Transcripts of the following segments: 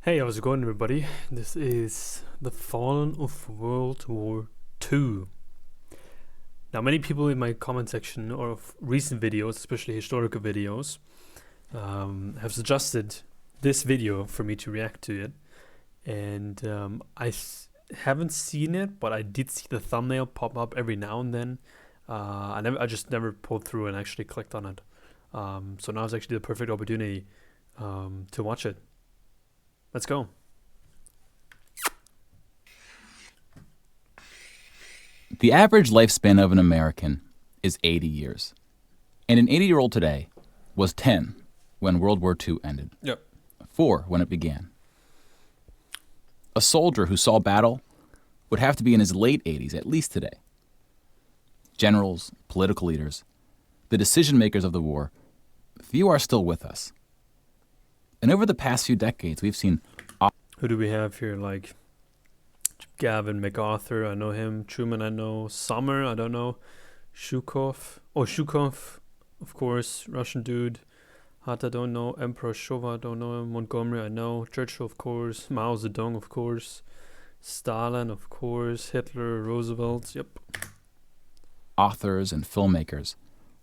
Hey, how's it going, everybody? This is the fallen of World War II. Now, many people in my comment section or of recent videos, especially historical videos, have suggested this video for me to react to it. And haven't seen it, but I did see the thumbnail pop up every now and then. I just never pulled through and actually clicked on it. So now is actually the perfect opportunity to watch it. Let's go. The average lifespan of an American is 80 years. And an 80-year-old today was 10 when World War II ended. Yep. 4 when it began. A soldier who saw battle would have to be in his late 80s, at least today. Generals, political leaders, the decision makers of the war, few are still with us. And over the past few decades, we've seen... Who do we have here? Like Gavin MacArthur, I know him. Truman, I know. Summer, I don't know. Zhukov. Oh, Zhukov, of course. Russian dude. Hatta, don't know. Emperor Showa, don't know him. Montgomery, I know. Churchill, of course. Mao Zedong, of course. Stalin, of course. Hitler, Roosevelt, yep. Authors and filmmakers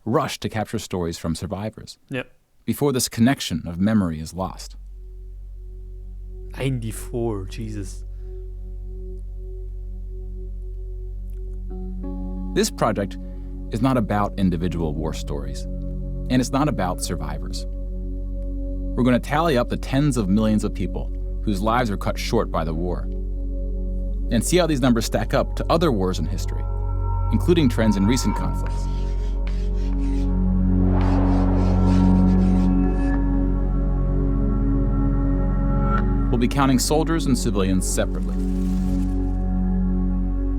rush to capture stories from survivors. Yep. Before this connection of memory is lost. 94, Jesus. This project is not about individual war stories, and it's not about survivors. We're going to tally up the tens of millions of people whose lives were cut short by the war, and see how these numbers stack up to other wars in history, including trends in recent conflicts. We'll be counting soldiers and civilians separately.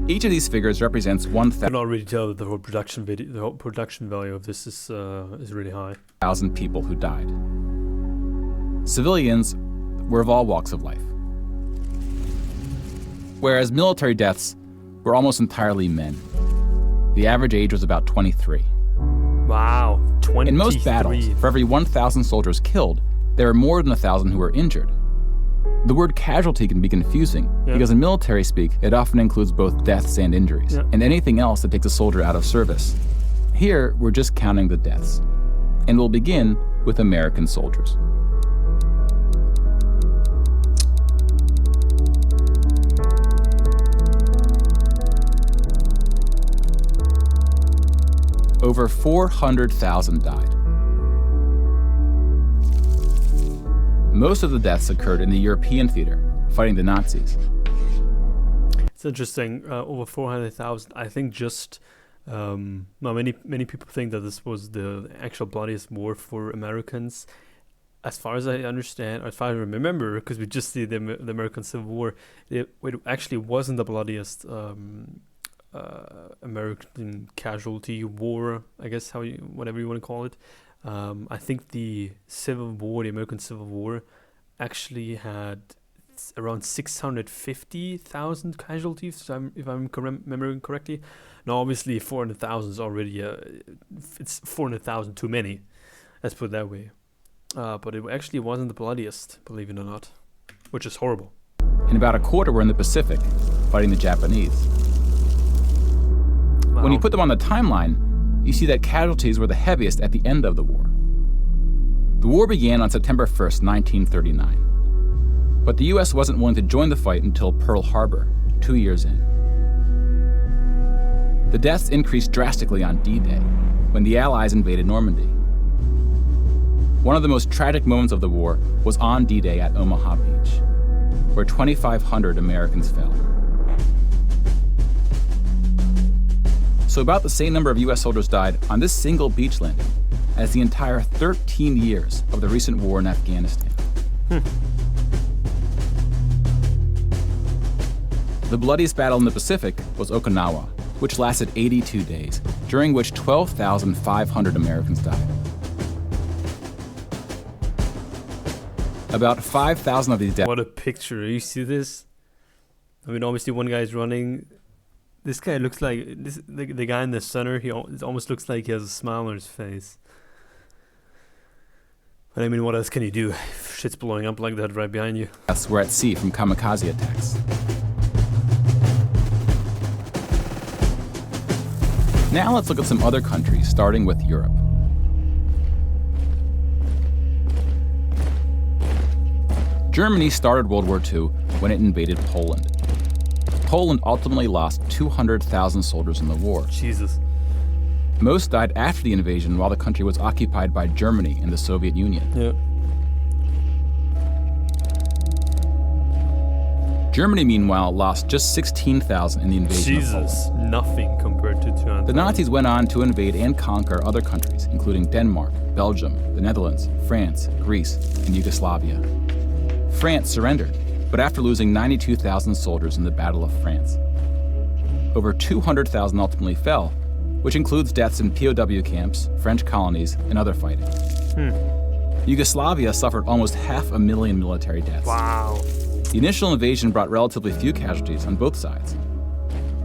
Each of these figures represents 1,000. I can already tell that the whole production value of this is really high. 1,000 people who died. Civilians were of all walks of life, whereas military deaths were almost entirely men. The average age was about 23. Wow, 23. In most battles, for every 1,000 soldiers killed, there are more than 1,000 who are injured. The word casualty can be confusing because in military speak, it often includes both deaths and injuries, and anything else that takes a soldier out of service. Here, we're just counting the deaths, and we'll begin with American soldiers. Over 400,000 died. Most of the deaths occurred in the European theater, fighting the Nazis. It's interesting, over 400,000. I think just, many people think that this was the actual bloodiest war for Americans. As far as I understand, or as far as I remember, because we just see the American Civil War, it actually wasn't the bloodiest American casualty war, I guess, whatever you want to call it. I think the American Civil War, actually had around 650,000 casualties, if I'm remembering correctly. Now, obviously, 400,000 is already, it's 400,000 too many, let's put it that way. But it actually wasn't the bloodiest, believe it or not, which is horrible. And about a quarter were in the Pacific, fighting the Japanese. Wow. When you put them on the timeline, you see that casualties were the heaviest at the end of the war. The war began on September 1st, 1939. But the US wasn't willing to join the fight until Pearl Harbor, 2 years in. The deaths increased drastically on D-Day, when the Allies invaded Normandy. One of the most tragic moments of the war was on D-Day at Omaha Beach, where 2,500 Americans fell. So about the same number of US soldiers died on this single beach landing as the entire 13 years of the recent war in Afghanistan. The bloodiest battle in the Pacific was Okinawa, which lasted 82 days, during which 12,500 Americans died. About 5,000 of these deaths. What a picture, you see this? I mean, obviously one guy is running. This guy looks like, the guy in the center, it almost looks like he has a smile on his face. But I mean, what else can you do if shit's blowing up like that right behind you? Deaths were at sea from kamikaze attacks. Now let's look at some other countries, starting with Europe. Germany started World War II when it invaded Poland. Poland ultimately lost 200,000 soldiers in the war. Jesus. Most died after the invasion while the country was occupied by Germany and the Soviet Union. Yeah. Germany, meanwhile, lost just 16,000 in the invasion of Poland. Jesus, nothing compared to 200,000. The Nazis went on to invade and conquer other countries, including Denmark, Belgium, the Netherlands, France, Greece, and Yugoslavia. France surrendered, but after losing 92,000 soldiers in the Battle of France. Over 200,000 ultimately fell, which includes deaths in POW camps, French colonies, and other fighting. Yugoslavia suffered almost 500,000 military deaths. Wow. The initial invasion brought relatively few casualties on both sides.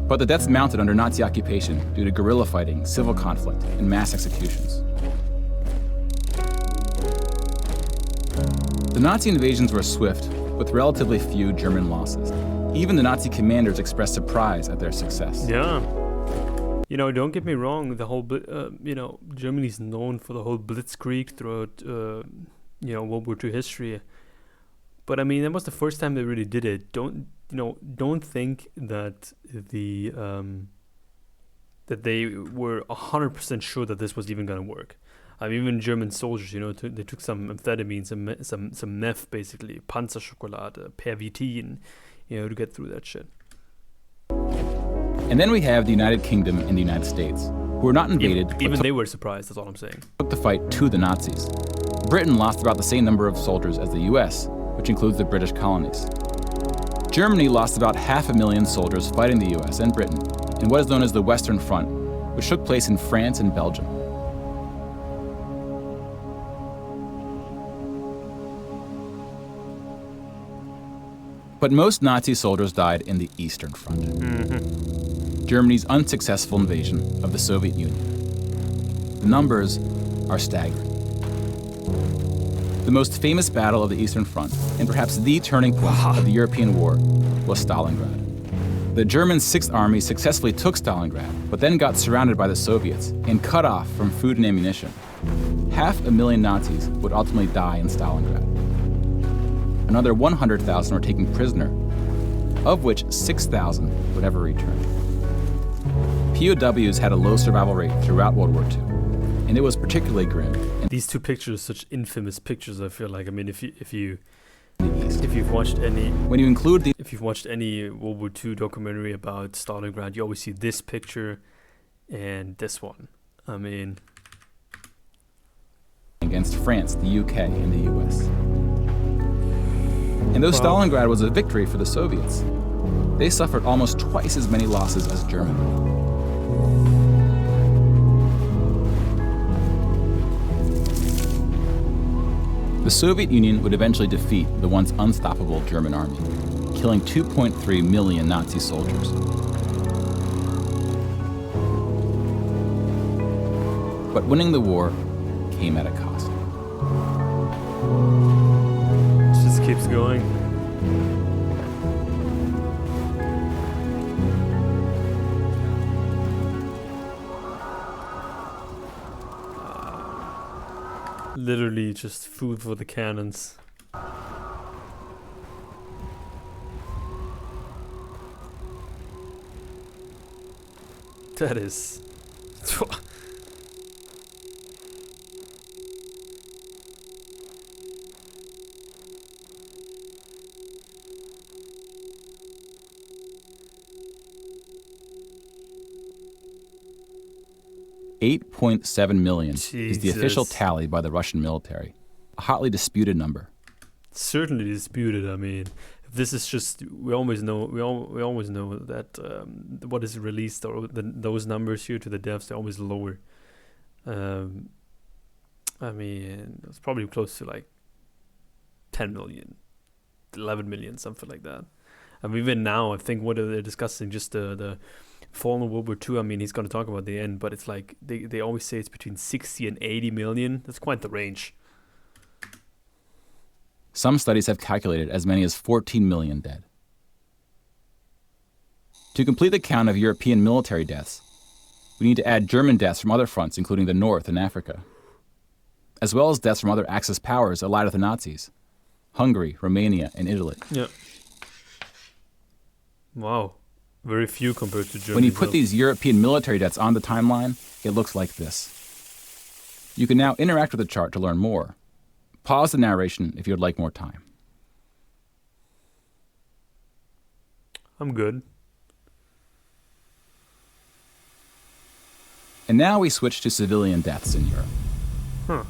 But the deaths mounted under Nazi occupation due to guerrilla fighting, civil conflict, and mass executions. The Nazi invasions were swift, with relatively few German losses. Even the Nazi commanders expressed surprise at their success. Yeah. You know, don't get me wrong, the whole, Germany's known for the whole blitzkrieg throughout, World War II history. But I mean, that was the first time they really did it. Don't think that that they were 100% sure that this was even gonna work. I mean, even German soldiers, they took some amphetamines, some meth, basically, Panzerschokolade, Pervitin, to get through that shit. And then we have the United Kingdom and the United States, who were not invaded. Even they were surprised, that's all I'm saying. Took the fight to the Nazis. Britain lost about the same number of soldiers as the US, which includes the British colonies. Germany lost about 500,000 soldiers fighting the US and Britain in what is known as the Western Front, which took place in France and Belgium. But most Nazi soldiers died in the Eastern Front. Germany's unsuccessful invasion of the Soviet Union. The numbers are staggering. The most famous battle of the Eastern Front, and perhaps the turning point of the European war, was Stalingrad. The German 6th Army successfully took Stalingrad, but then got surrounded by the Soviets and cut off from food and ammunition. 500,000 Nazis would ultimately die in Stalingrad. Another 100,000 were taken prisoner, of which 6,000 would ever return. POWs had a low survival rate throughout World War II, and it was particularly grim. These two pictures are such infamous pictures, I feel like. I mean, if you've watched any World War II documentary about Stalingrad, you always see this picture and this one. I mean, against France, the UK, and the US. And though Stalingrad was a victory for the Soviets, they suffered almost twice as many losses as Germany. The Soviet Union would eventually defeat the once unstoppable German army, killing 2.3 million Nazi soldiers. But winning the war came at a cost. It just keeps going. Literally just food for the cannons. That is... $8.7 million is the Jesus. official tally by the Russian military, a hotly disputed number. Certainly disputed. I mean, if this is just, we always know that what is released, or those numbers here to the deaths, they're always lower. I mean, it's probably close to like 10 million, 11 million, something like that. And even now, I think what they're discussing, just the fall in World War II, I mean, he's going to talk about the end, but it's like, they always say it's between 60 and 80 million. That's quite the range. Some studies have calculated as many as 14 million dead. To complete the count of European military deaths, we need to add German deaths from other fronts, including the North and Africa, as well as deaths from other Axis powers allied with the Nazis: Hungary, Romania, and Italy. Yeah. Wow. Very few compared to Germany. When you put these European military deaths on the timeline, it looks like this. You can now interact with the chart to learn more. Pause the narration if you would like more time. I'm good. And now we switch to civilian deaths in Europe. Huh.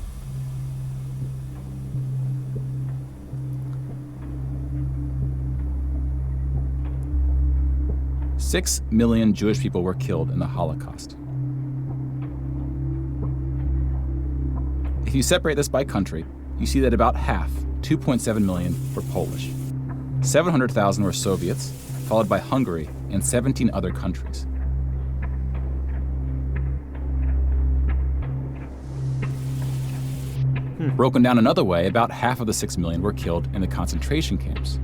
Six million Jewish people were killed in the Holocaust. If you separate this by country, you see that about half, 2.7 million, were Polish. 700,000 were Soviets, followed by Hungary and 17 other countries. Broken down another way, about half of the 6 million were killed in the concentration camps.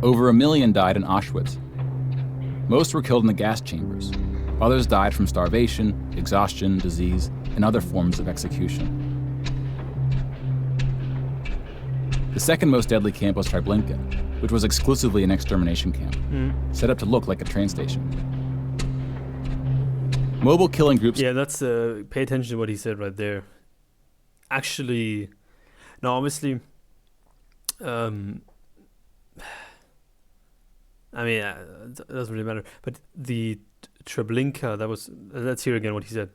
Over 1 million died in Auschwitz. Most were killed in the gas chambers. Others died from starvation, exhaustion, disease, and other forms of execution. The second most deadly camp was Treblinka, which was exclusively an extermination camp, set up to look like a train station. Mobile killing groups... Yeah, that's... pay attention to what he said right there. Actually... Now, obviously... I mean, it doesn't really matter. But the Treblinka, that was... let's hear again what he said.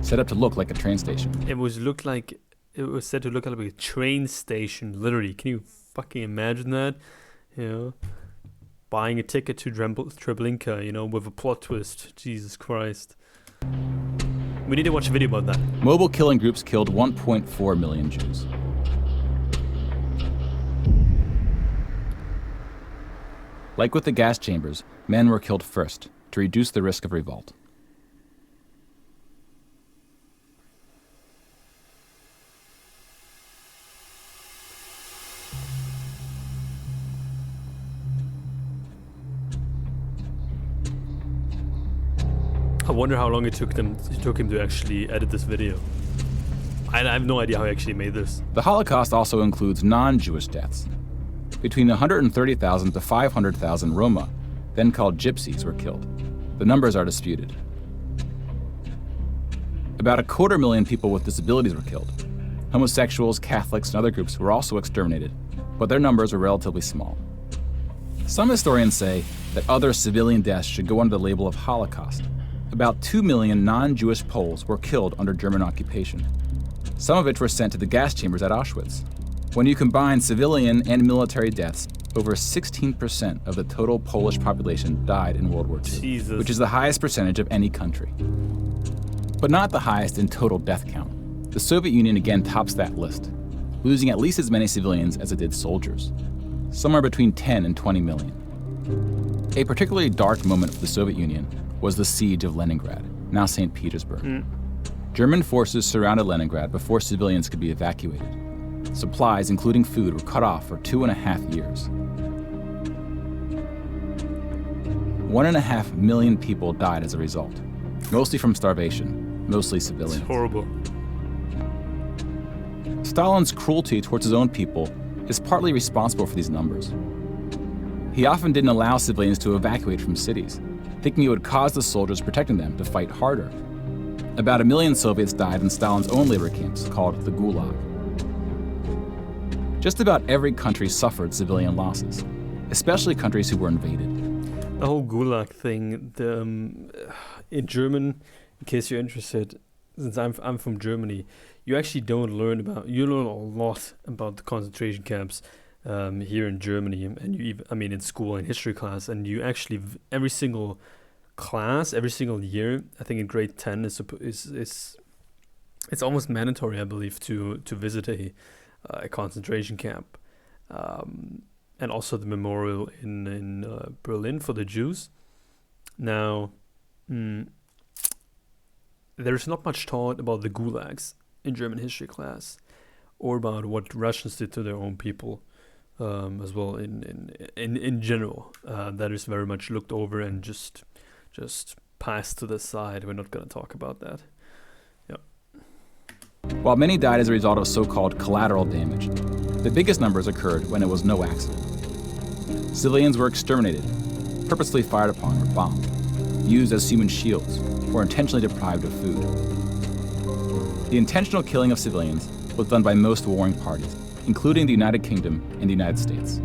Set up to look like a train station. It was said to look like a train station, literally. Can you fucking imagine that? You know, buying a ticket to Treblinka, you know, with a plot twist. Jesus Christ. We need to watch a video about that. Mobile killing groups killed 1.4 million Jews. Like with the gas chambers, men were killed first to reduce the risk of revolt. I wonder how long it took him to actually edit this video. I have no idea how he actually made this. The Holocaust also includes non-Jewish deaths. Between 130,000 to 500,000 Roma, then called Gypsies, were killed. The numbers are disputed. About 250,000 people with disabilities were killed. Homosexuals, Catholics, and other groups were also exterminated, but their numbers were relatively small. Some historians say that other civilian deaths should go under the label of Holocaust. About 2 million non-Jewish Poles were killed under German occupation, some of which were sent to the gas chambers at Auschwitz. When you combine civilian and military deaths, over 16% of the total Polish population died in World War II, Jesus. Which is the highest percentage of any country. But not the highest in total death count. The Soviet Union again tops that list, losing at least as many civilians as it did soldiers, somewhere between 10 and 20 million. A particularly dark moment for the Soviet Union was the siege of Leningrad, now St. Petersburg. German forces surrounded Leningrad before civilians could be evacuated. Supplies, including food, were cut off for 2.5 years. 1.5 million people died as a result, mostly from starvation, mostly civilians. It's horrible. Stalin's cruelty towards his own people is partly responsible for these numbers. He often didn't allow civilians to evacuate from cities, thinking it would cause the soldiers protecting them to fight harder. About 1 million Soviets died in Stalin's own labor camps, called the Gulag. Just about every country suffered civilian losses, especially countries who were invaded. The whole Gulag thing, in German, in case you're interested, since I'm from Germany, you actually learn a lot about the concentration camps here in Germany, and in school in history class, and you actually every single class, every single year, I think in grade 10 is it's almost mandatory, I believe, to visit a concentration camp, and also the memorial in Berlin for the Jews. Now, there's not much taught about the gulags in German history class, or about what Russians did to their own people as well in general. That is very much looked over and just passed to the side. We're not going to talk about that. While many died as a result of so-called collateral damage, the biggest numbers occurred when it was no accident. Civilians were exterminated, purposely fired upon or bombed, used as human shields, or intentionally deprived of food. The intentional killing of civilians was done by most warring parties, including the United Kingdom and the United States.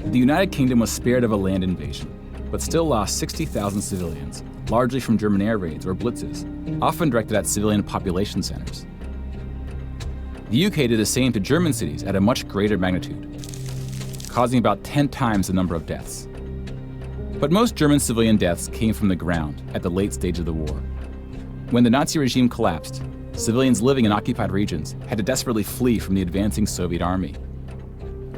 The United Kingdom was spared of a land invasion, but still lost 60,000 civilians, largely from German air raids or blitzes, often directed at civilian population centers. The UK did the same to German cities at a much greater magnitude, causing about 10 times the number of deaths. But most German civilian deaths came from the ground at the late stage of the war. When the Nazi regime collapsed, civilians living in occupied regions had to desperately flee from the advancing Soviet army.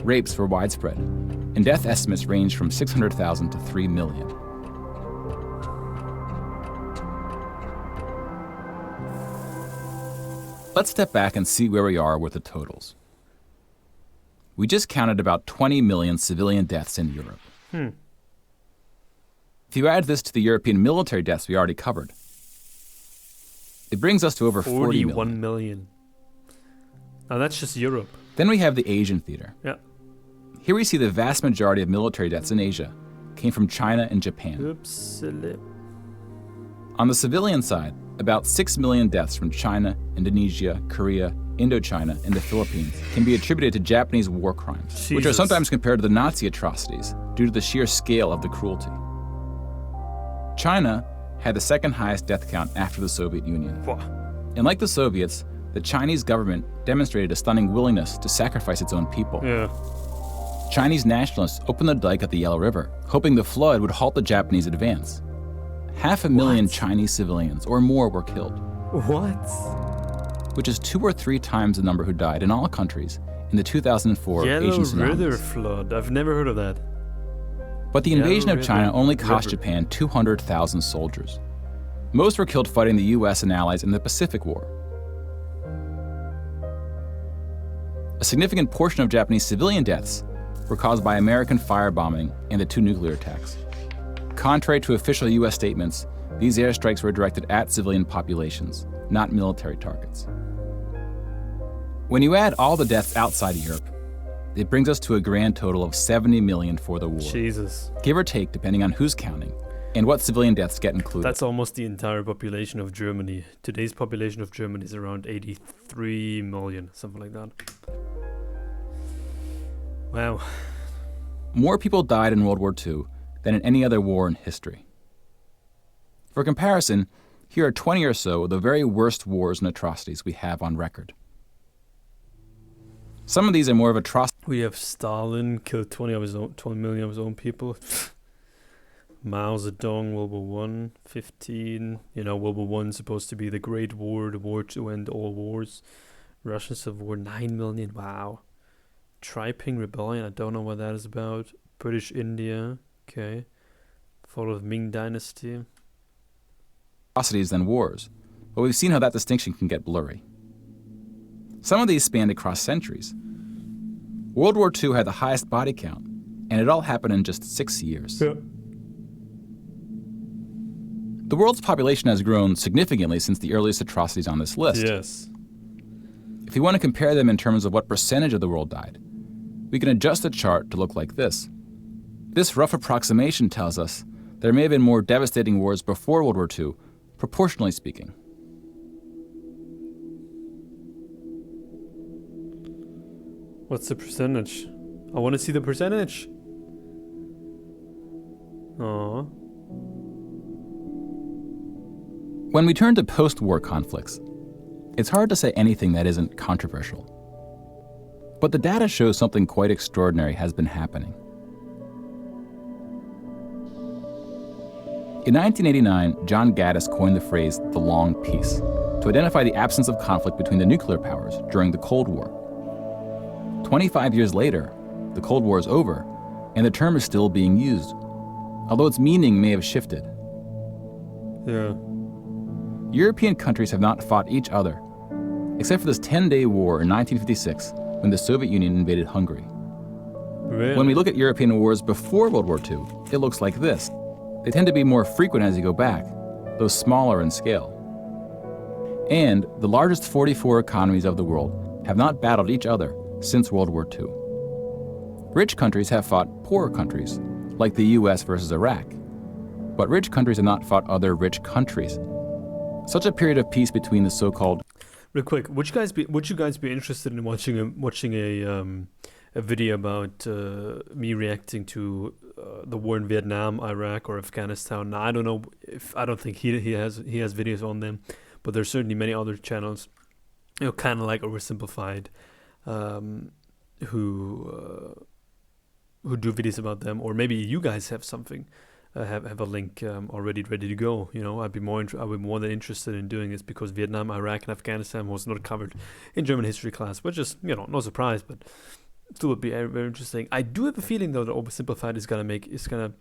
Rapes were widespread, and death estimates ranged from 600,000 to 3 million. Let's step back and see where we are with the totals. We just counted about 20 million civilian deaths in Europe. If you add this to the European military deaths we already covered, it brings us to over 41 million. Now that's just Europe. Then we have the Asian theater. Yeah. Here we see the vast majority of military deaths in Asia came from China and Japan. Oops. On the civilian side, about 6 million deaths from China, Indonesia, Korea, Indochina, and the Philippines can be attributed to Japanese war crimes, which are sometimes compared to the Nazi atrocities due to the sheer scale of the cruelty. China had the second highest death count after the Soviet Union. And like the Soviets, the Chinese government demonstrated a stunning willingness to sacrifice its own people. Chinese nationalists opened the dike at the Yellow River, hoping the flood would halt the Japanese advance. 500,000 Chinese civilians or more were killed. Which is 2 or 3 times the number who died in all countries in the 2004 Asian tsunamis. Yellow River flood. I've never heard of that. But the invasion of China only cost Japan 200,000 soldiers. Most were killed fighting the US and allies in the Pacific War. A significant portion of Japanese civilian deaths were caused by American firebombing and the 2 nuclear attacks. Contrary to official US statements, these airstrikes were directed at civilian populations, not military targets. When you add all the deaths outside of Europe, it brings us to a grand total of 70 million for the war. Jesus. Give or take, depending on who's counting, and what civilian deaths get included. That's almost the entire population of Germany. Today's population of Germany is around 83 million, something like that. Wow. More people died in World War II than in any other war in history. For comparison, here are 20 or so of the very worst wars and atrocities we have on record. Some of these are more of atrocities. We have Stalin killed 20 million of his own people. Mao Zedong, World War I, 15. World War I is supposed to be the Great War, the war to end all wars. Russian Civil War, 9 million. Wow. Taiping Rebellion, I don't know what that is about. British India, okay. Fall of Ming Dynasty. Atrocities than wars, but we've seen how that distinction can get blurry. Some of these spanned across centuries. World War II had the highest body count, and it all happened in just 6 years. Yeah. The world's population has grown significantly since the earliest atrocities on this list. Yes. If you want to compare them in terms of what percentage of the world died, we can adjust the chart to look like this. This rough approximation tells us there may have been more devastating wars before World War II, proportionally speaking. What's the percentage? I want to see the percentage. Aww. When we turn to post-war conflicts, it's hard to say anything that isn't controversial. But the data shows something quite extraordinary has been happening. In 1989, John Gaddis coined the phrase the long peace to identify the absence of conflict between the nuclear powers during the Cold War. 25 years later, the Cold War is over, and the term is still being used, although its meaning may have shifted. Yeah. European countries have not fought each other, except for this 10-day war in 1956 when the Soviet Union invaded Hungary. Really? When we look at European wars before World War II, it looks like this. They tend to be more frequent as you go back, though smaller in scale. And the largest 44 economies of the world have not battled each other since World War II. Rich countries have fought poorer countries, like the US versus Iraq. But rich countries have not fought other rich countries. Such a period of peace between the so-called... Real quick, would you guys be interested in watching a video about me reacting to the war in Vietnam, Iraq, or Afghanistan? Now, I don't think he has videos on them, but there's certainly many other channels, kind of like Oversimplified, who do videos about them, or maybe you guys have something, have a link already ready to go. I'd be more than interested in doing this, because Vietnam, Iraq, and Afghanistan was not covered in German history class, which is no surprise, but still would be very, very interesting. I do have a feeling though that Oversimplified is gonna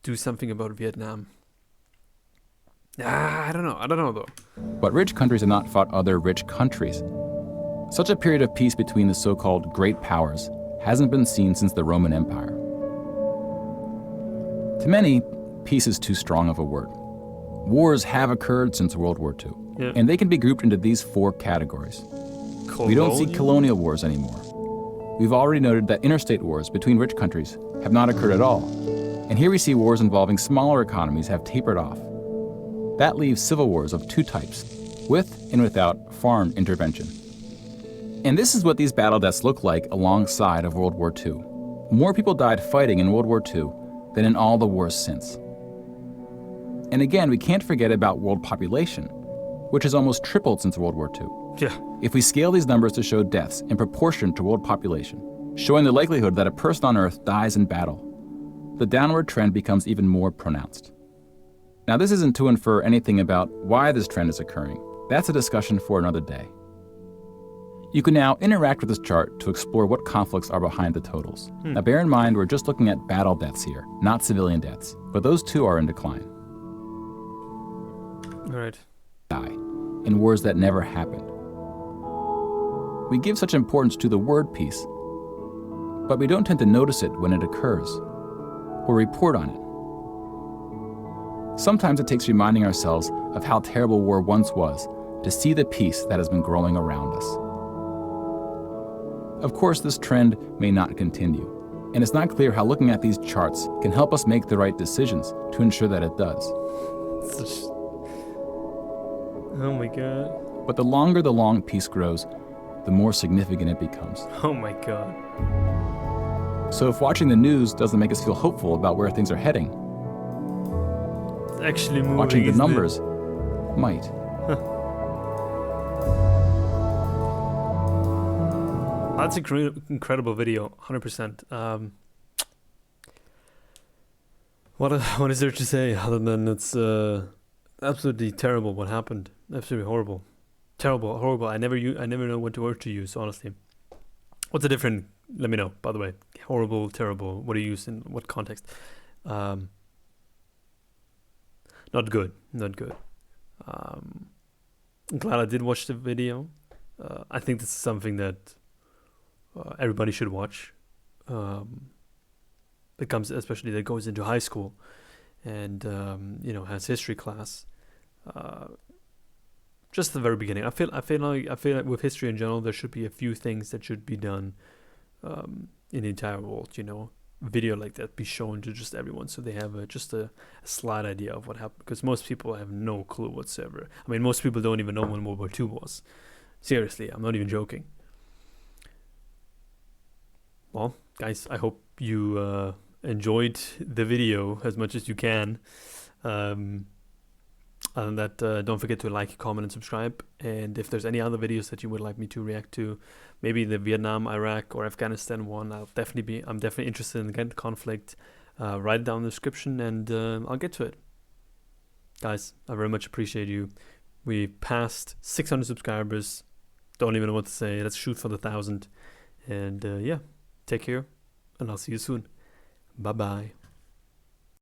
do something about Vietnam. I don't know though. But rich countries have not fought other rich countries. Such a period of peace between the so-called great powers hasn't been seen since the Roman Empire. To many, peace is too strong of a word. Wars have occurred since World War II, and they can be grouped into these 4 categories. We don't see colonial wars anymore. We've already noted that interstate wars between rich countries have not occurred at all. And here we see wars involving smaller economies have tapered off. That leaves civil wars of 2 types, with and without foreign intervention. And this is what these battle deaths look like alongside of World War II. More people died fighting in World War II than in all the wars since. And again, we can't forget about world population, which has almost tripled since World War II. Yeah. If we scale these numbers to show deaths in proportion to world population, showing the likelihood that a person on Earth dies in battle, the downward trend becomes even more pronounced. Now, this isn't to infer anything about why this trend is occurring. That's a discussion for another day. You can now interact with this chart to explore what conflicts are behind the totals. Now, bear in mind, we're just looking at battle deaths here, not civilian deaths, but those too are in decline. All right. Die in wars that never happened. We give such importance to the word peace, but we don't tend to notice it when it occurs or report on it. Sometimes it takes reminding ourselves of how terrible war once was to see the peace that has been growing around us. Of course, this trend may not continue, and it's not clear how looking at these charts can help us make the right decisions to ensure that it does. Oh my god. But the longer the long peace grows, the more significant it becomes. Oh my god. So if watching the news doesn't make us feel hopeful about where things are heading, it's actually moving, watching the numbers might. That's an incredible video, 100%. What is there to say other than it's absolutely terrible what happened? Absolutely horrible, terrible, horrible. I never know what word to use, honestly. What's the difference? Let me know. By the way, horrible, terrible. What do you use in what context? Not good. Not good. I'm glad I did watch the video. I think this is something that everybody should watch. Especially that goes into high school, and has history class. Just the very beginning. I feel like with history in general, there should be a few things that should be done in the entire world. Video like that be shown to just everyone, so they have just a slight idea of what happened. Because most people have no clue whatsoever. I mean, most people don't even know when World War II was. Seriously, I'm not even joking. Well, guys, I hope you enjoyed the video as much as you can. Other than that, don't forget to like, comment, and subscribe. And if there's any other videos that you would like me to react to, maybe the Vietnam, Iraq, or Afghanistan one, I'm definitely interested in the conflict. Write it down in the description, and I'll get to it. Guys, I very much appreciate you. We passed 600 subscribers. Don't even know what to say. Let's shoot for the 1,000. And yeah, take care, and I'll see you soon. Bye-bye.